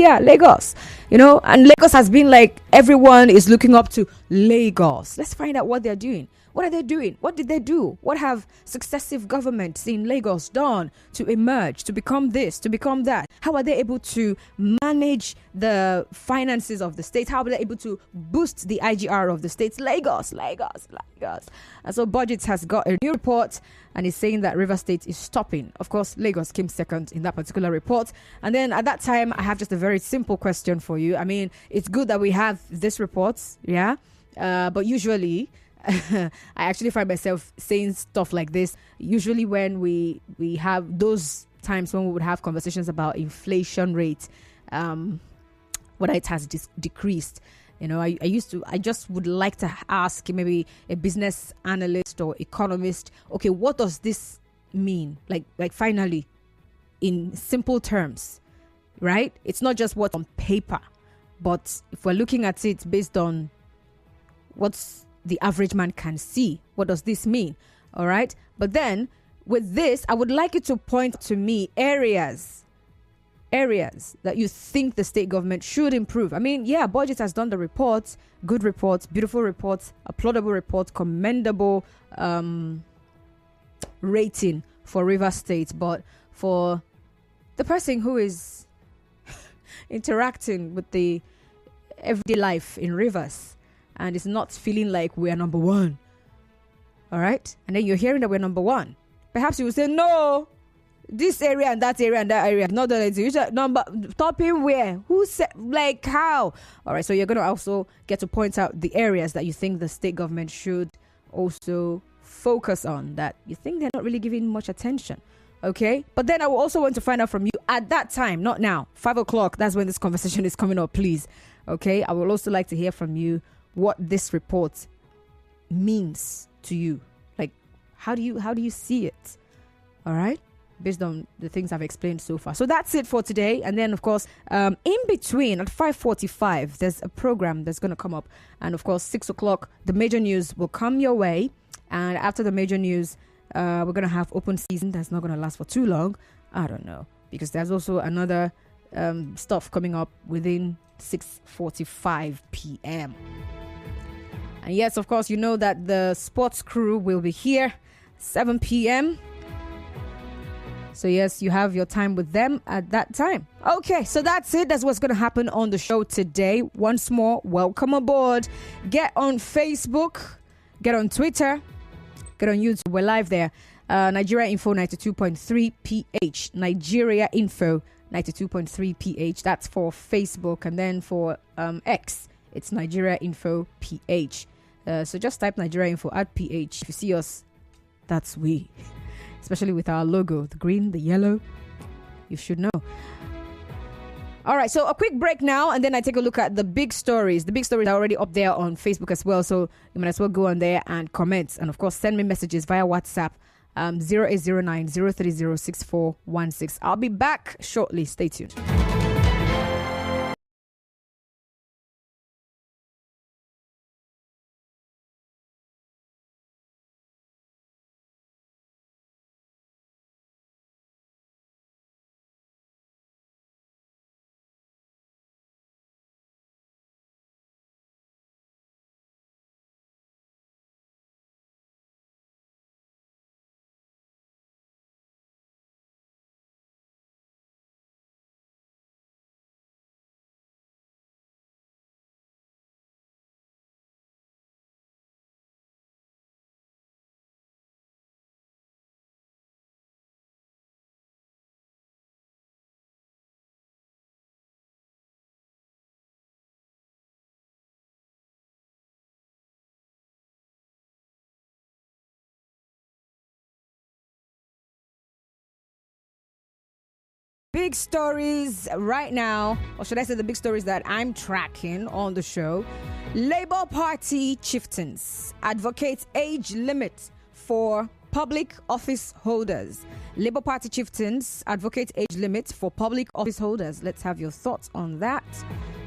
yeah, Lagos. And Lagos has been like, everyone is looking up to Lagos. Let's find out what they're doing. What are they doing? What did they do? What have successive governments in Lagos done to emerge, to become this, to become that? How are they able to manage the finances of the state? How are they able to boost the IGR of the states? Lagos. And so Budgets has got a new report and is saying that River State is stopping. Of course, Lagos came second in that particular report. And then at that time, I have just a very simple question for you. I mean, it's good that we have this report, yeah? But usually... I actually find myself saying stuff like this usually when we have those times when we would have conversations about inflation rate, whether it has decreased. I just would like to ask maybe a business analyst or economist, okay, what does this mean? Like finally, in simple terms, right? It's not just what's on paper, but if we're looking at it based on what's the average man can see. What does this mean? All right. But then with this, I would like you to point to me areas that you think the state government should improve. I mean, yeah, Budget has done the reports, good reports, beautiful reports, applaudable reports, commendable rating for River State. But for the person who is interacting with the everyday life in Rivers, and it's not feeling like we're number one. All right? And then you're hearing that we're number one. Perhaps you will say, no, this area and that area and that area. Not that it's usually number topping where? Who said, like, how? All right, so you're going to also get to point out the areas that you think the state government should also focus on, that you think they're not really giving much attention. Okay? But then I will also want to find out from you at that time, not now, 5 o'clock. That's when this conversation is coming up, please. Okay? I would also like to hear from you what this report means to you. Like, how do you see it? All right, based on the things I've explained so far. So that's it for today. And then, of course, in between at 5:45, there's a program that's going to come up. And of course, 6 o'clock, the major news will come your way. And after the major news, we're going to have open season. That's not going to last for too long. I don't know, because there's also another stuff coming up within 6:45 p.m. And yes, of course, you know that the sports crew will be here 7 p.m. So yes, you have your time with them at that time. Okay, so that's it. That's what's going to happen on the show today. Once more, welcome aboard. Get on Facebook, get on Twitter, get on YouTube. We're live there. Nigeria Info 92.3 PH. Nigeria Info 92.3 PH. That's for Facebook. And then for X, it's Nigeria Info PH. So just type Nigeria Info at PH. If you see us, that's we. Especially with our logo, the green, the yellow. You should know. All right, so a quick break now, and then I take a look at the big stories. The big stories are already up there on Facebook as well, so you might as well go on there and comment. And of course, send me messages via WhatsApp, 0809 030 6416. I'll be back shortly. Stay tuned. Big stories right now, or should I say the big stories that I'm tracking on the show. Labour Party chieftains advocate age limit for public office holders. Labour Party chieftains advocate age limit for public office holders. Let's have your thoughts on that.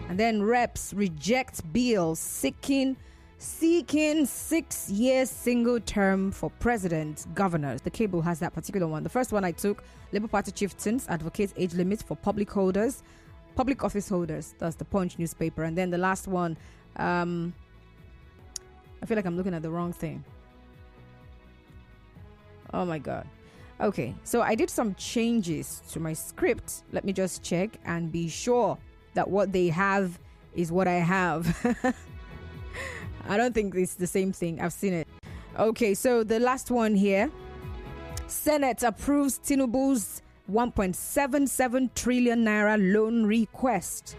And then reps reject bill seeking 6-year single term for president, governors. The cable has that particular one. The first one I took, Labour Party chieftains advocate age limits for public public office holders. That's the Punch newspaper. And then the last one, I feel like I'm looking at the wrong thing. Oh my God. Okay, so I did some changes to my script. Let me just check and be sure that what they have is what I have. I don't think it's the same thing. I've seen it. Okay, so the last one here. Senate approves Tinubu's 1.77 trillion naira loan request.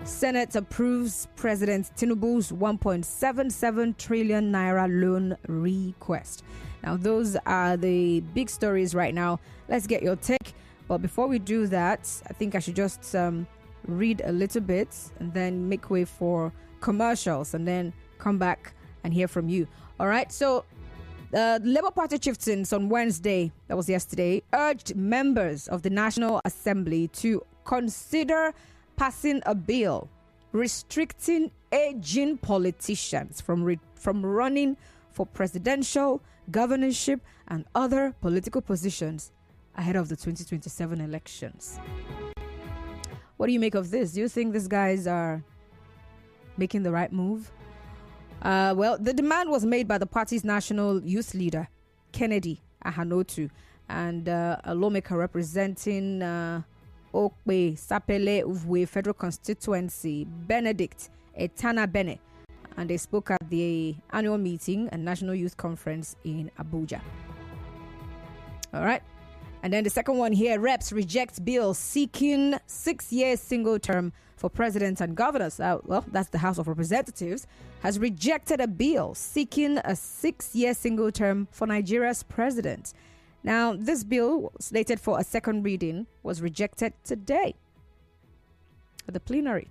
Senate approves President Tinubu's 1.77 trillion naira loan request. Now, those are the big stories right now. Let's get your take. But before we do that, I think I should just read a little bit and then make way for commercials and then come back and hear from you. All right. So the Labour Party chieftains on Wednesday, that was yesterday, urged members of the National Assembly to consider passing a bill restricting aging politicians from running for presidential, governorship, and other political positions ahead of the 2027 elections. What do you make of this? Do you think these guys are making the right move? Well, the demand was made by the party's national youth leader, Kennedy Ahanotu, and a lawmaker representing Okpe Sapele Uvwe Federal Constituency, Benedict Etana Bene. And they spoke at the annual meeting and National Youth Conference in Abuja. All right. And then the second one here, reps reject bill seeking 6-year single term for presidents and governors. Well, that's the House of Representatives, has rejected a bill seeking a 6-year single term for Nigeria's president. Now, this bill, slated for a second reading, was rejected today at the plenary.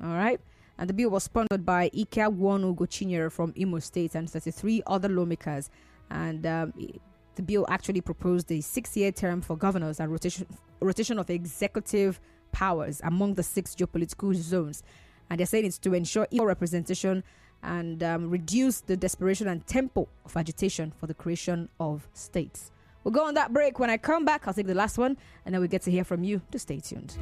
All right. And the bill was sponsored by Ike Agwonu Gochinyere from Imo State and 33 other lawmakers. And the bill actually proposed a 6-year term for governors and rotation of executive powers among the 6 geopolitical zones. And they're saying it's to ensure equal representation and reduce the desperation and tempo of agitation for the creation of states. We'll go on that break. When I come back, I'll take the last one, and then we get to hear from you. Just stay tuned.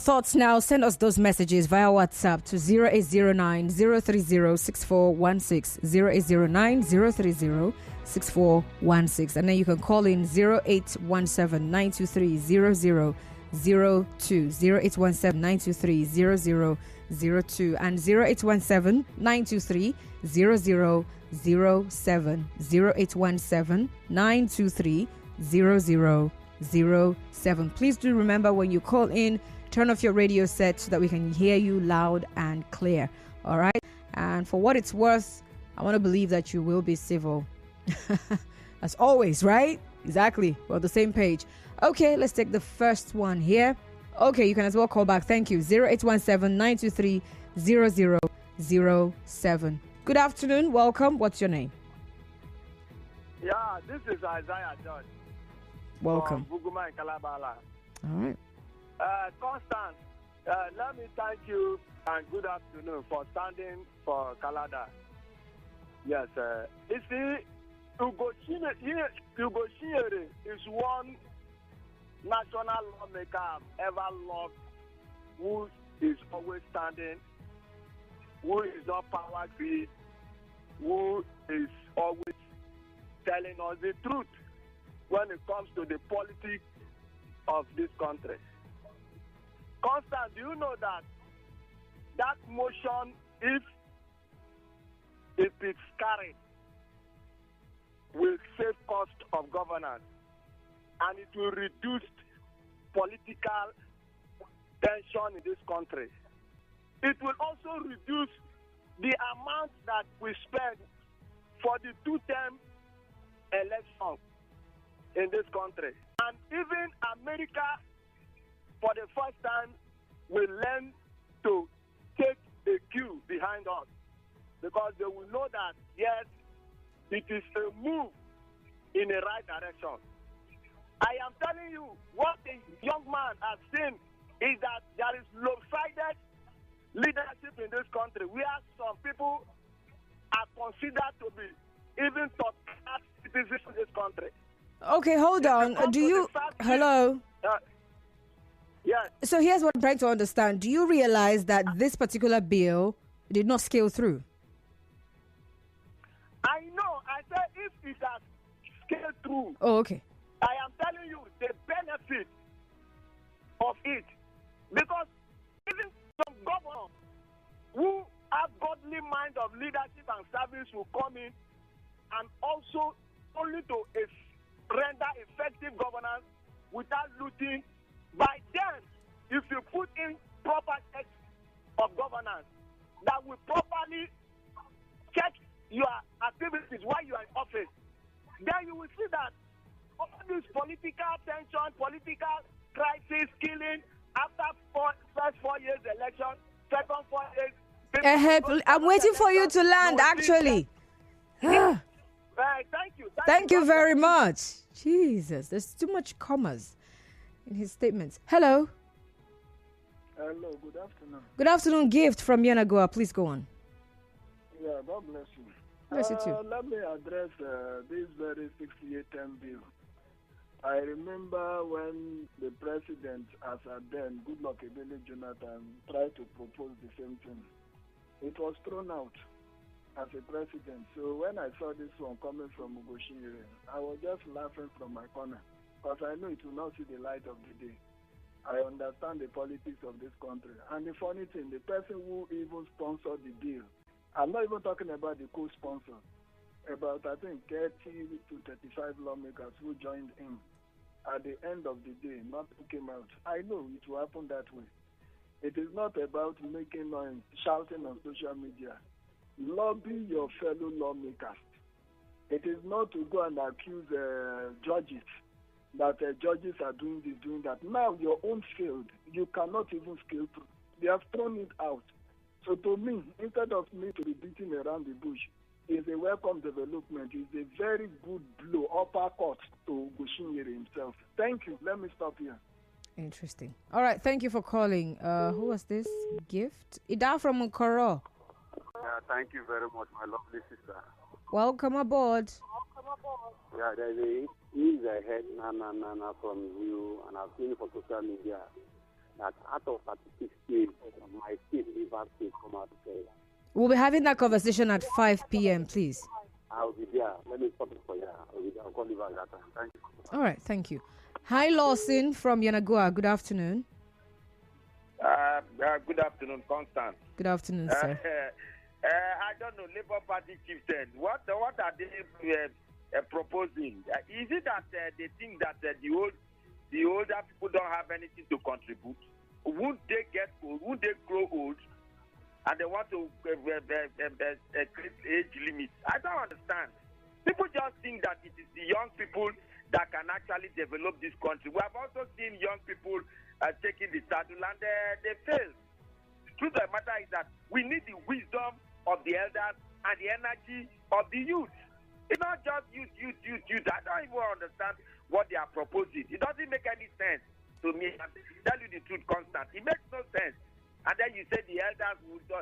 Thoughts now, send us those messages via WhatsApp to 0809 030 6416, 0809 030 6416, and then you can call in 0817 923 0002, 0817 923 0002, and 0817 923 0007, 0817 923 0007. Please do remember, when you call in, turn off your radio set so that we can hear you loud and clear. All right. And for what it's worth, I want to believe that you will be civil. As always, right? Exactly. We're on the same page. Okay, let's take the first one here. Okay, you can as well call back. Thank you. 0817 923 0007. Good afternoon. Welcome. What's your name? Yeah, this is Isaiah George. Welcome. Buguma in Kalabala. All right. Constance, let me thank you and good afternoon for standing for Canada. Yes, you see, Ugo Chinyere is one national lawmaker I've ever loved, who is always standing, who is not power greed, who is always telling us the truth when it comes to the politics of this country. Constant, do you know that motion, if it's carried, will save cost of governance, and it will reduce political tension in this country. It will also reduce the amount that we spend for the two-term election in this country. And even America, for the first time, will learn to take a cue behind us, because they will know that, yes, it is a move in the right direction. I am telling you, what the young man has seen is that there is lopsided leadership in this country, where some people are considered to be even third-class citizens in this country. Okay, hold on. Do you... Hello? Yes. So here's what I'm trying to understand. Do you realize that this particular bill did not scale through? I know. I said if it has scaled through. Oh, okay. I am telling you the benefit of it. Because even some governors who have godly mind of leadership and service will come in and also only to render effective governance without looting. By then, if you put in proper checks of governance that will properly check your activities while you are in office, then you will see that all this political tension, political crisis, killing after first 4 years election, second 4 years. I'm waiting for you to land, actually. Right, thank you. Thank you very much. Jesus, there's too much commas in his statements. Hello. Hello, good afternoon. Good afternoon, Gift from Yenagoa. Please go on. Yeah, God bless you. Bless you too. Let me address this very 6810 bill. I remember when the president, as at then, Goodluck Ebele Jonathan, tried to propose the same thing. It was thrown out as a president. So when I saw this one coming from Ugo Chinyere, I was just laughing from my corner, because I know it will not see the light of the day. I understand the politics of this country. And the funny thing, the person who even sponsored the bill, I'm not even talking about the co-sponsor, about I think 30 to 35 lawmakers who joined in. At the end of the day, nothing came out. I know it will happen that way. It is not about making noise, shouting on social media. Lobby your fellow lawmakers. It is not to go and accuse judges that judges are doing this, doing that. Now your own field, you cannot even scale through. They have thrown it out. So to me, instead of me to be beating around the bush, it's a welcome development. It's a very good blow, uppercut to Chinyere himself. Thank you. Let me stop here. Interesting. All right. Thank you for calling. Who was this? Gift? Ida from Nkoro. Thank you very much, my lovely sister. Welcome aboard. Yeah, there's a news I heard from you, and I've seen it for social media, that out of 36 states, my state, Rivers State, come out to say. We'll be having that conversation at 5 p.m., please. I'll be there. Let me stop it for you. I'll call you back that time. Thank you. All right. Thank you. Hi, Lawson from Yenagoa. Good afternoon. Good afternoon, Constant. Good afternoon, sir. I don't know, Labour Party chieftains. What are they proposing? Is it that they think that the older people don't have anything to contribute? Won't they get old? Won't they grow old? And they want to create age limits. I don't understand. People just think that it is the young people that can actually develop this country. We have also seen young people taking the saddle and they fail. The truth of the matter is that we need the wisdom of the elders and the energy of the youth. It's not just youth. I don't even understand what they are proposing. It doesn't make any sense to me. I'll tell you the truth, Constant. It makes no sense. And then you say the elders will do.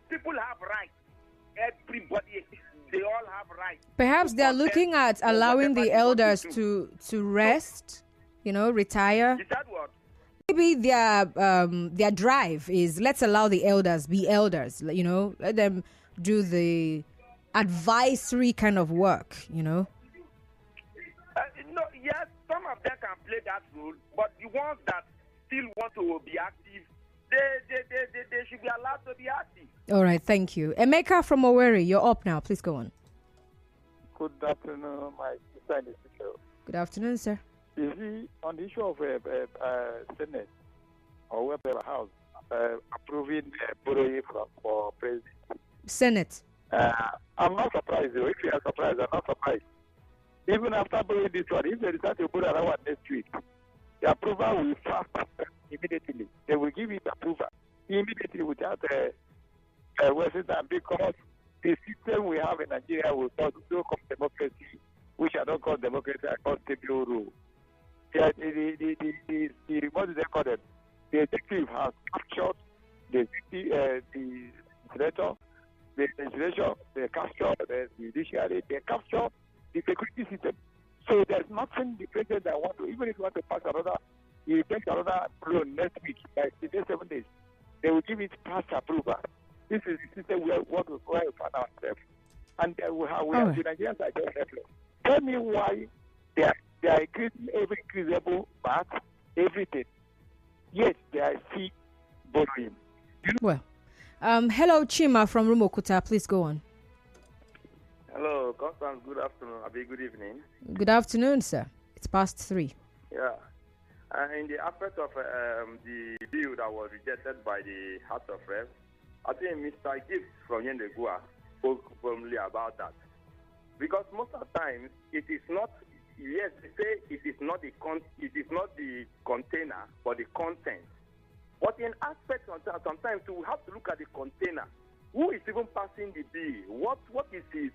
People have rights. Everybody, they all have rights. Perhaps they are looking at allowing the elders to rest, retire. Is that what? Maybe their drive is, let's allow the elders be elders. Let them do the advisory kind of work. No, yes, some of them can play that role, but the ones that still want to be active, they should be allowed to be active. All right, thank you. Emeka from Owerri, you're up now. Please go on. Good afternoon, my sister in the studio. Good afternoon, sir. You see, on the issue of Senate or whatever house approving borrowing for president. Senate. I'm not surprised, though. If you are surprised, I'm not surprised. Even after borrowing this one, if they decide to borrow another one next week, the approval will fast immediately. They will give it approval immediately without wasting time, because the system we have in Nigeria will cause so called democracy, which I don't call democracy, I call stable rule. What do they call it? The executive has captured the senator, the legislature, the capture the judiciary, they capture the security system. So there's nothing the president that want to, even if you want to pass another, he takes another loan next week, like the next 7 days, they will give it past approval. This is the system we want to find ourselves. And we have the Nigerians are just helpless. Tell me why they are increasing every increasable back, everything. Yes, they are still borrowing. Well, hello, Chima from Rumokuta. Please go on. Hello, Constance. Good afternoon. Abi, good evening. Good afternoon, sir. It's past 3. Yeah. In the aspect of the bill that was rejected by the House of Reps, I think Mr. Gibbs from Yendegua spoke firmly about that. Because most of the times, it is not, yes, they say it is not the container, but the content. But in aspects, sometimes we have to look at the container. Who is even passing the bill? What is his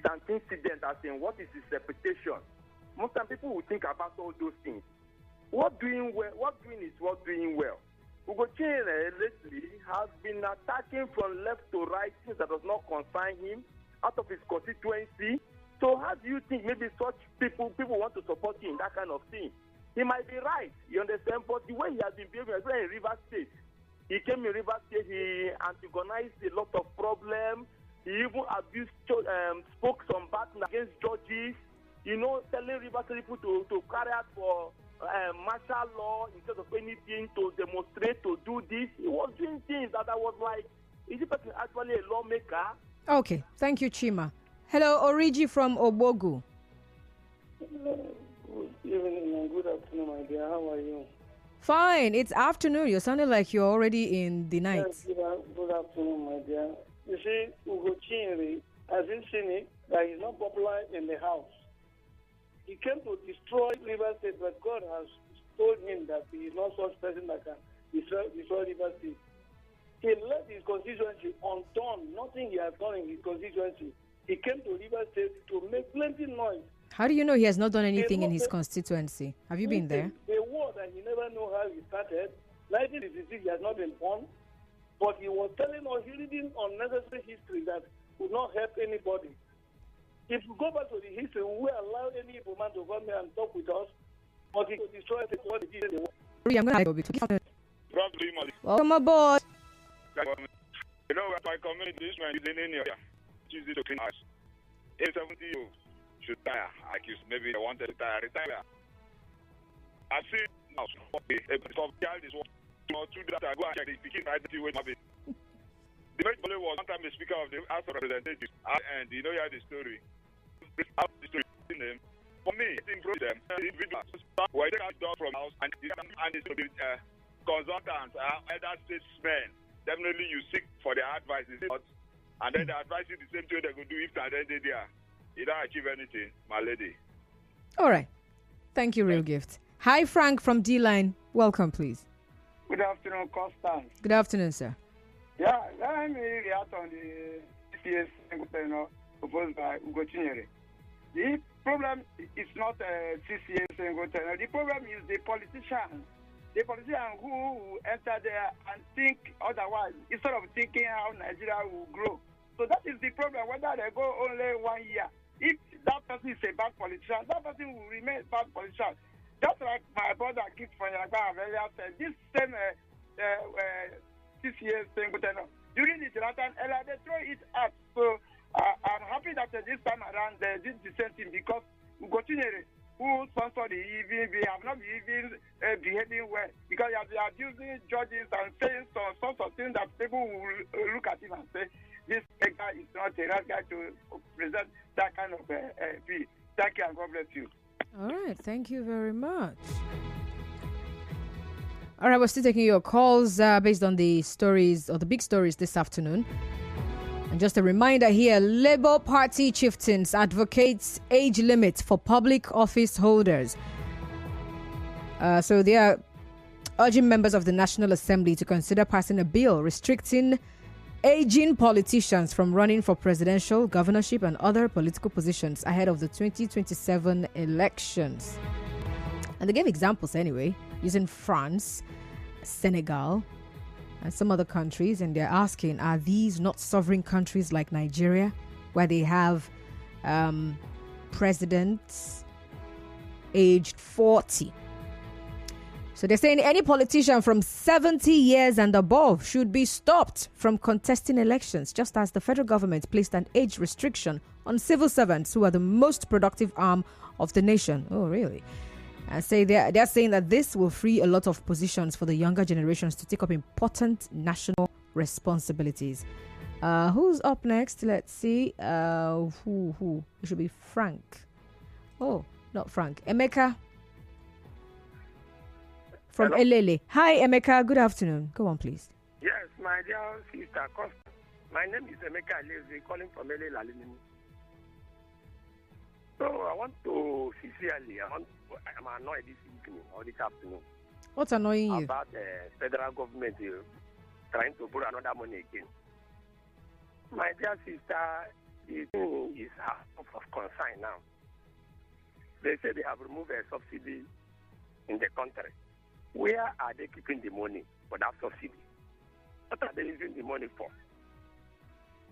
antecedent, as in what is his reputation? Most times people will think about all those things. What doing is what doing well. Ugo Chinyere lately has been attacking from left to right things that does not concern him out of his constituency. So how do you think maybe such people want to support him, that kind of thing? He might be right, you understand, but the way he has been behaving, especially in Rivers State, he came in Rivers State, he antagonized a lot of problems, he even spoke some bad against judges, telling Rivers State people to carry out for martial law instead of anything, to demonstrate, to do this. He was doing things that I was like, is this person actually a lawmaker? Okay, thank you, Chima. Hello, Origi from Obogu. Good evening and good afternoon, my dear. How are you? Fine, it's afternoon. You're sounding like you're already in the night. Yes, good afternoon, my dear. You see, Ugo Chinyere has seen it that he's not popular in the house. He came to destroy Rivers State, but God has told him that he is not such person that can destroy Rivers State. He left his constituency undone. Nothing he has done in his constituency. He came to Rivers State to make plenty noise. How do you know he has not done anything in his constituency? Have you been there? The war that he never know how he started. 1966, he has not been born. But he was telling us, reading unnecessary history that would not help anybody. If we go back to the history, we will allow any Igbo man to come here and talk with us, but he could destroy what he did in the war. I'm going to go. Welcome aboard. My community is in India. Choose it to clean house. 870 should tire. Maybe they wanted to retire. I've seen now. Some child is or two that I go and check the speaking right to wait. The main problem was one time the speaker of the House of Representatives, and you know the story. For me, it's improved them. Individuals were taken out from house and it's to be consultants, elder statesmen. Definitely you seek for their advice, and then they advise you the same thing they could do if they there. You don't achieve anything, my lady. All right. Thank you, Real Gift. Hi, Frank from D-Line. Welcome, please. Good afternoon, Constance. Good afternoon, sir. Yeah, let me react on the CCS proposed by Ugo Chinyere. The problem is not CCS. The problem is the politicians the politician who will enter there and think otherwise instead of thinking how Nigeria will grow. So that is the problem, whether they go only 1 year. If that person is a bad politician, that person will remain a bad politician. Just like my brother Kit from Yagba earlier said, this same 6 years thing, but during the Jonathan era, they throw it out. So I'm happy that this time around they did the same thing because Ugochinyere, who sponsored the EV, we have not been even behaving well because they are abusing judges and saying some sorts of things that people will look at him and say, this guy is not the right guy to present that kind of fee. Thank you and God bless you. All right, thank you very much. All right, we're still taking your calls based on the stories or the big stories this afternoon. And just a reminder here, Labour Party chieftains advocates age limit for public office holders. So they are urging members of the National Assembly to consider passing a bill restricting aging politicians from running for presidential, governorship and other political positions ahead of the 2027 elections. And they gave examples anyway, using France, Senegal, and some other countries, and they're asking, are these not sovereign countries like Nigeria, where they have presidents aged 40? So they're saying any politician from 70 years and above should be stopped from contesting elections, just as the federal government placed an age restriction on civil servants who are the most productive arm of the nation. Oh, really? And say they're saying that this will free a lot of positions for the younger generations to take up important national responsibilities. Who's up next? Let's see. Who? It should be Frank. Oh, not Frank. Emeka from Hello? Elele. Hi, Emeka. Good afternoon. Go on, please. Yes, my dear sister Costa. My name is Emeka Aleze, calling from Elele Alinini. So I want to sincerely, I'm annoyed this evening or this afternoon What's annoying you? about the federal government trying to borrow another money again. My dear sister, the thing is of concern now. They say they have removed a subsidy in the country. Where are they keeping the money for that subsidy? What are they using the money for?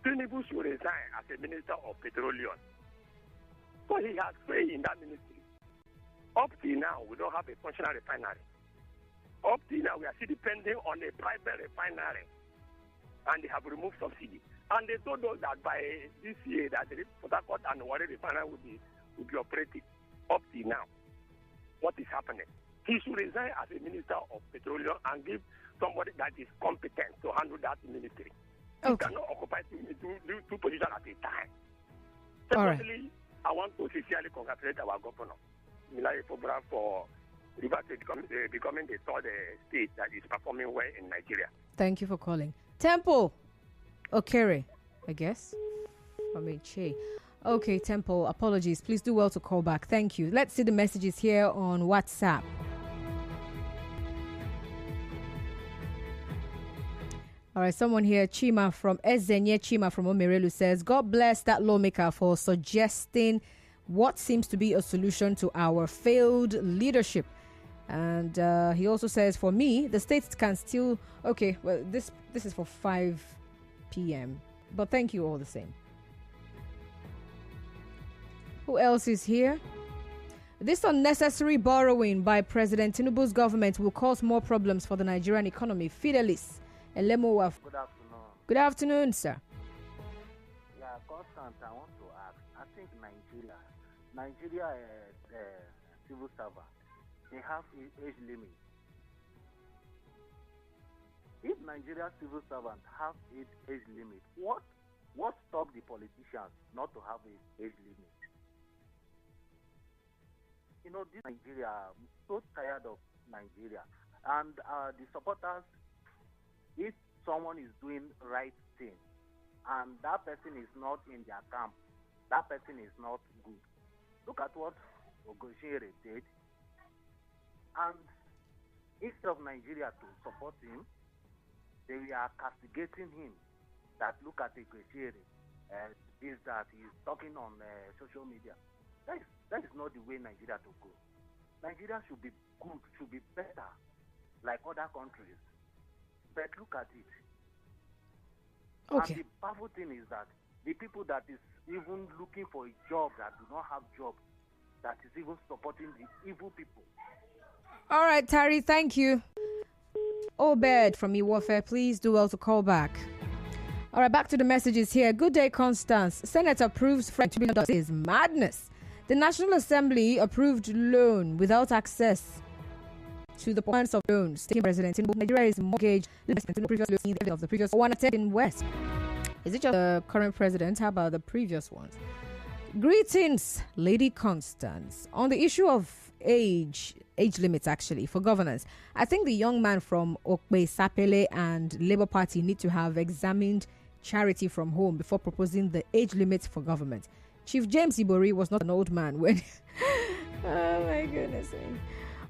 Tinubu should resign as a minister of petroleum. So he has failed in that ministry. Up till now, we don't have a functional refinery. Up till now, we are still depending on a private refinery. And they have removed subsidy. And they told us that by this year, that the Port Harcourt and Warri refinery will be operating. Up till now, what is happening? He should resign as a minister of petroleum and give somebody that is competent to handle that ministry. Okay. He cannot occupy two positions at a time. All right. Secondly, I want to sincerely congratulate our governor, Milari Fobra, for Rivers State becoming the third state that is performing well in Nigeria. Thank you for calling. Temple Okere, I guess. I mean, Che. Okay, Temple, apologies. Please do well to call back. Thank you. Let's see the messages here on WhatsApp. All right, someone here, Chima from Ezenye Chima from Omerelu says, God bless that lawmaker for suggesting what seems to be a solution to our failed leadership. And he also says, for me, the states can still... Okay, well, this is for 5 p.m. But thank you all the same. Who else is here? This unnecessary borrowing by President Tinubu's government will cause more problems for the Nigerian economy. Fidelis Elemowa. Good afternoon. Good afternoon, sir. Yeah, Constant, I want to ask. I think Nigeria civil servant, they have age limit. If Nigeria civil servants have age limit, what stops the politicians not to have an age limit? You know, this Nigeria, I'm so tired of Nigeria. And the supporters, if someone is doing right thing and that person is not in their camp, that person is not good. Look at what Ogoshere did. And instead of Nigeria to support him, they are castigating him. That look at Ogoshere, this, that he's talking on social media. That is not the way Nigeria to go. Nigeria should be good, should be better. like other countries. But look at it. Okay. And the powerful thing is that the people that is even looking for a job that do not have job, that is even supporting the evil people. All right, Tari, thank you. Obed from eWarfare, please do well to call back. All right, back to the messages here. Good day, Constance. Senate approves $2 billion is madness. The National Assembly approved loan without access to the points of loans. Taking President Tinubu, Nigeria is mortgaged less than the previous loan of the previous one attempted in West. Is it just the current president? How about the previous ones? Greetings, Lady Constance. On the issue of age limits, actually, for governance, I think the young man from Okpe Sapele and Labour Party need to have examined charity from home before proposing the age limit for government. Chief James Ibori was not an old man when oh my goodness,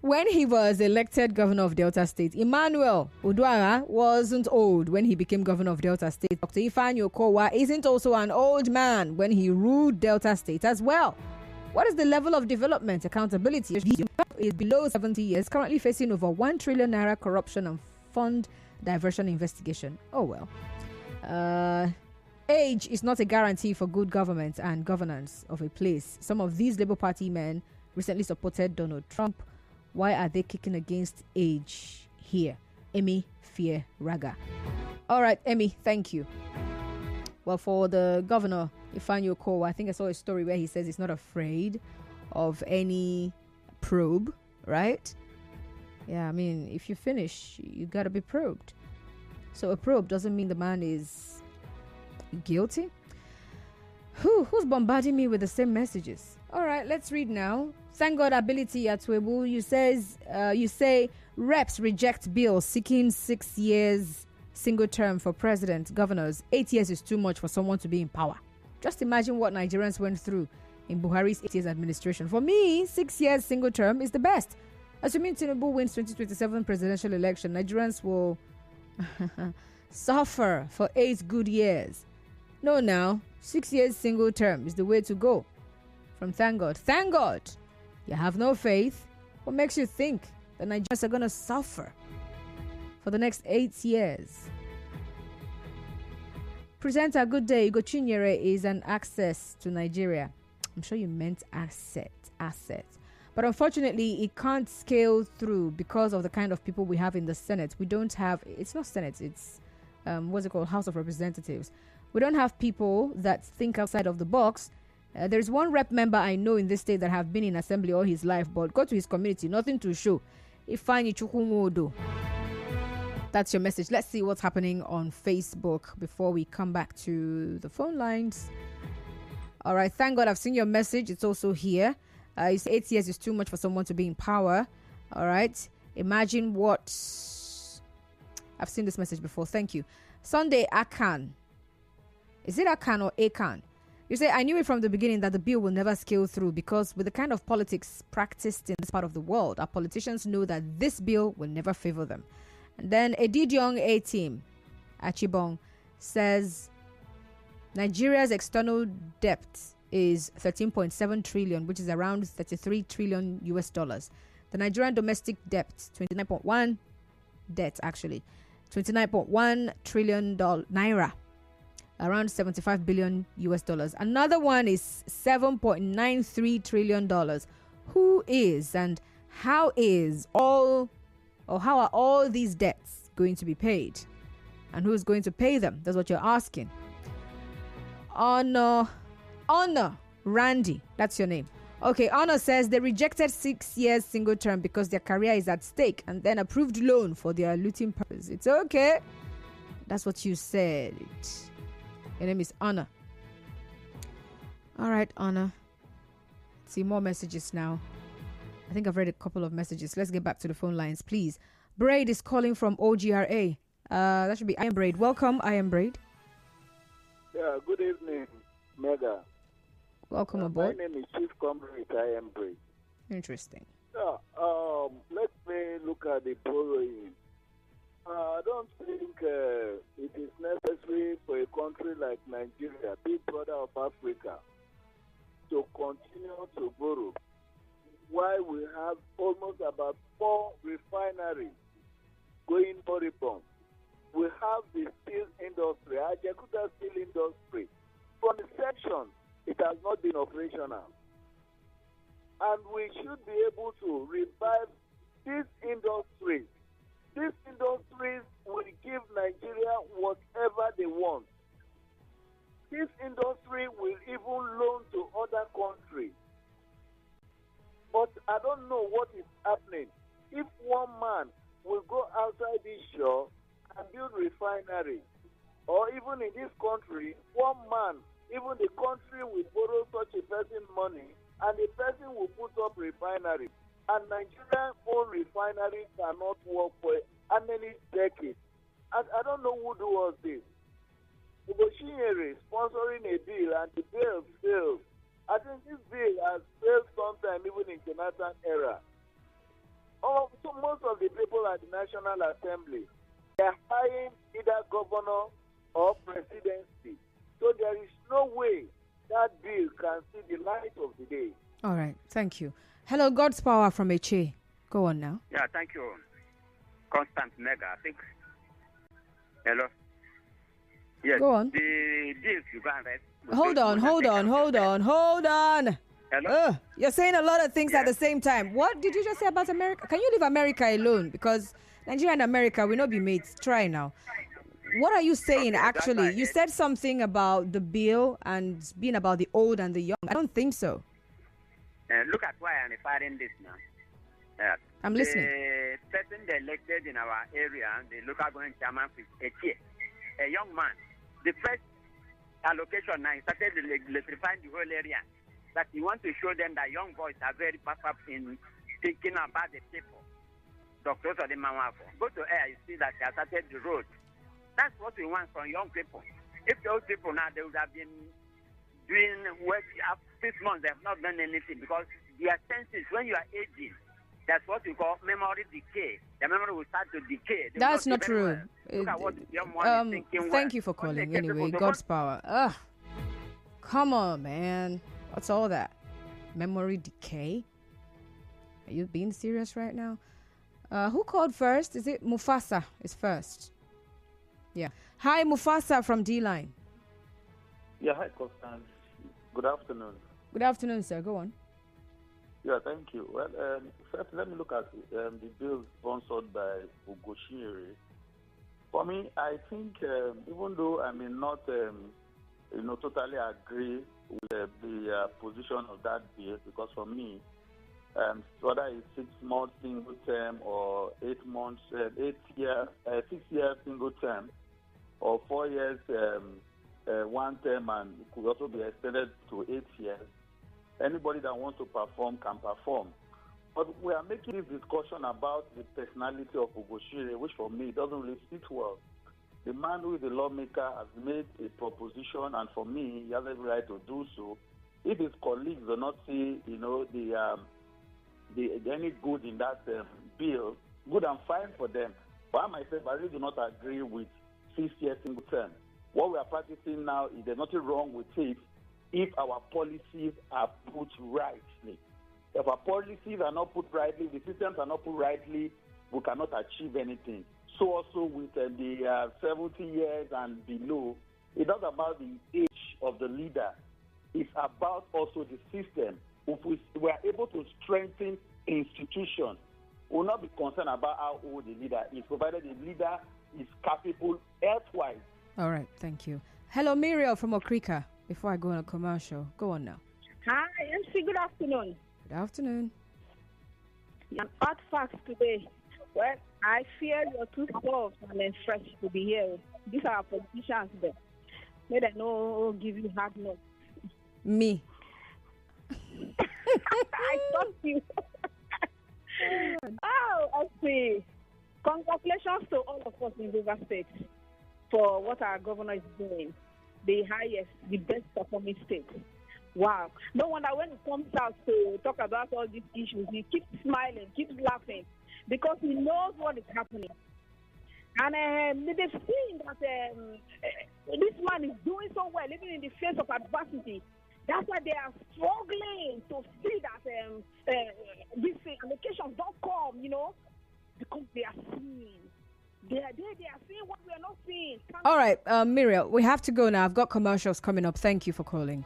when he was elected governor of Delta State. Emmanuel Uduaghan wasn't old when he became governor of Delta State. Dr. Ifeanyi Okowa isn't also an old man when he ruled Delta State as well. What is the level of development accountability? Is below 70 years, currently facing over 1 trillion naira corruption and fund diversion investigation. Oh well. Age is not a guarantee for good government and governance of a place. Some of these Labour Party men recently supported Donald Trump. Why are they kicking against age here? Emi Fear Raga. All right, Emi, thank you. Well, for the governor, Ifeanyi Okowa, I think I saw a story where he says he's not afraid of any probe, right? Yeah, I mean, if you finish, you got to be probed. So a probe doesn't mean the man is guilty. Who's bombarding me with the same messages? All right, let's read now. Thank God Ability at Webu. You say reps reject bill seeking 6 years single term for president, governors. 8 years is too much for someone to be in power. Just imagine what Nigerians went through in Buhari's 8 years administration. For me, 6 years single term is the best. Assuming Tinubu wins 2027 presidential election, Nigerians will suffer for 8 good years. No, now 6 years single term is the way to go. From Thank God. Thank God. You have no faith. What makes you think the Nigerians are going to suffer for the next 8 years? Presenter, good day. Ugo Chinyere is an access to Nigeria. I'm sure you meant asset. But unfortunately, it can't scale through because of the kind of people we have in the Senate. We don't have, it's not Senate, it's, what's it called, House of Representatives. We don't have people that think outside of the box. There's one rep member I know in this state that have been in assembly all his life, but go to his community, nothing to show. Ifeanyi Chukwumodo. That's your message. Let's see what's happening on Facebook before we come back to the phone lines. All right, thank God I've seen your message. It's also here. You say 8 years is too much for someone to be in power. All right. Imagine what... I've seen this message before. Thank you. Sunday Akan. Is it Akan or Akan? You say, I knew it from the beginning that the bill will never scale through because with the kind of politics practiced in this part of the world, our politicians know that this bill will never favor them. And then Edidiong A-Team, Achibong, says Nigeria's external debt is 13.7 trillion, which is around 33 trillion US dollars. The Nigerian domestic debt, 29.1 debt actually, 29.1 trillion naira, around 75 billion US dollars. Another one is 7.93 trillion dollars. Who is and how are all these debts going to be paid? And who's going to pay them? That's what you're asking. Honor Randy, that's your name. Okay, Honor says they rejected 6 years single term because their career is at stake and then approved loan for their looting purpose. It's okay. That's what you said. Your name is Honor. All right, Honor. Let's see more messages now. I think I've read a couple of messages. Let's get back to the phone lines, please. Braid is calling from OGRA. That should be I Am Braid. Welcome, I Am Braid. Yeah, good evening, Mega. Welcome aboard. My name is Chief Comrade I Am Braid. Interesting. Yeah, let me look at the borrowing. I don't think it is necessary for a country like Nigeria, big brother of Africa, to continue to borrow while we have almost about 4 refineries going moribund. We have the steel industry, Ajakuta steel industry. From inception, it has not been operational. And we should be able to revive these industries. These industries will give Nigeria whatever they want. This industry will even loan to other countries. But I don't know what is happening. If one man will go outside this shore and build refinery, or even in this country, one man, even the country will borrow such a person money, and the person will put up refinery. And Nigerian own refinery cannot work for how many decades? And I don't know who do us this. Uboshinyere sponsoring a bill, and the bill failed. I think this bill has failed sometime even in Jonathan era. So most of the people at the National Assembly, they are hiring either governor or presidency. So there is no way that bill can see the light of the day. All right, thank you. Hello, God's Power from Eche. Go on now. Yeah, thank you. Constant Mega, I think. Hello? Yes. Go on. The deals you got, right? Hold on. Hello? You're saying a lot of things at the same time. What did you just say about America? Can you leave America alone? Because Nigeria and America will not be mates. Try now. What are you saying, actually? You said something about the bill and being about the old and the young. I don't think so. Look at why I'm referring this now. I'm listening. The person they elected in our area, the local government chairman, a young man. The first allocation now, he started electrifying the whole area. That he wants to show them that young boys are very up in thinking about the people. Doctors or the Mawafo. Go to air, you see that they have started the road. That's what we want from young people. If those people now, they would have been doing work 6 months, they have not done anything because their senses, when you are aging, that's what we call memory decay. The memory will start to decay. That's not true. Look at what the young one is thinking. Thank you for calling anyway. God's Power. Come on, man. What's all that? Memory decay? Are you being serious right now? Who called first? Is it Mufasa is first? Yeah. Hi, Mufasa from D-Line. Yeah, hi, Constance. Good afternoon. Good afternoon, sir. Go on. Yeah, thank you. Well, first, let me look at the bill sponsored by Uboshinyere. For me, I think even though I may not, totally agree with the position of that bill, because for me, whether it's 6 months single term or 8 months, 6 years single term, or 4 years one term, and it could also be extended to 8 years. Anybody that wants to perform can perform. But we are making this discussion about the personality of Uboshinyere, which for me doesn't really sit well. The man who is the lawmaker has made a proposition, and for me, he has every right to do so. If his colleagues do not see, any good in that bill, good and fine for them. But I myself, I really do not agree with 6 years single term. What we are practicing now is there's nothing wrong with it if our policies are put rightly. If our policies are not put rightly, the systems are not put rightly, we cannot achieve anything. So also with the 70 years and below, it's not about the age of the leader. It's about also the system. If we are able to strengthen institutions, we will not be concerned about how old the leader is, provided the leader is capable health-wise. All right, thank you. Hello, Muriel from Okrika. Before I go on a commercial, go on now. Hi, MC. Good afternoon. Good afternoon. Hot facts today. Well, I fear you're too soft and then fresh to be here. These are politicians there. May they no give you hard notes. Me. I thought you. I see. Congratulations to all of us in River State for what our governor is doing. The highest, the best performing state. Wow. No wonder when he comes out to talk about all these issues, he keeps smiling, keeps laughing, because he knows what is happening. And they've seen that this man is doing so well, even in the face of adversity. That's why they are struggling to see that these allocations don't come, because they are seeing They are seeing what we are not seeing. All right, Miriam, we have to go now. I've got commercials coming up. Thank you for calling.